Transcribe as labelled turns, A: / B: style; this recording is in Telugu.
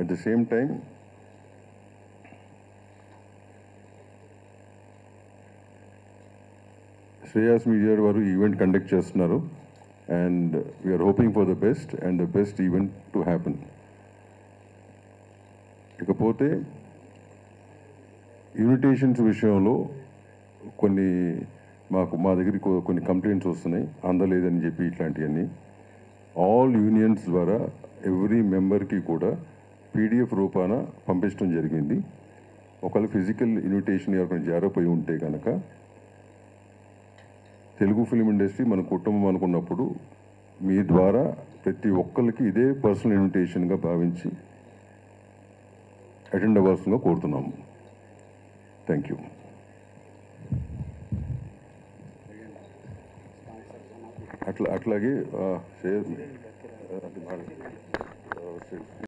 A: At the same time, Shreyas Media వారు ఈవెంట్ కండక్ట్ చేస్తున్నారు and we are hoping for the best and the best event to happen. ఇకపోతే ఇన్విటేషన్స్ విషయంలో మా దగ్గరికి కొన్ని కంప్లైంట్స్ వస్తున్నాయి, అందలేదని చెప్పి ఇట్లాంటివన్నీ. ఆల్ యూనియన్స్ ద్వారా ఎవ్రీ మెంబర్కి కూడా పీడిఎఫ్ రూపాన పంపించడం జరిగింది. ఒకవేళ ఫిజికల్ ఇన్విటేషన్ ఎవరికైనా జారిపోయి ఉంటే కనుక తెలుగు ఫిలిం ఇండస్ట్రీ మన కుటుంబం అనుకున్నప్పుడు మీ ద్వారా ప్రతి ఒక్కరికి ఇదే పర్సనల్ ఇన్విటేషన్గా భావించి అటెండ్ అవ్వాల్సిందిగా కోరుతున్నాము. Thank you. అట్లాగే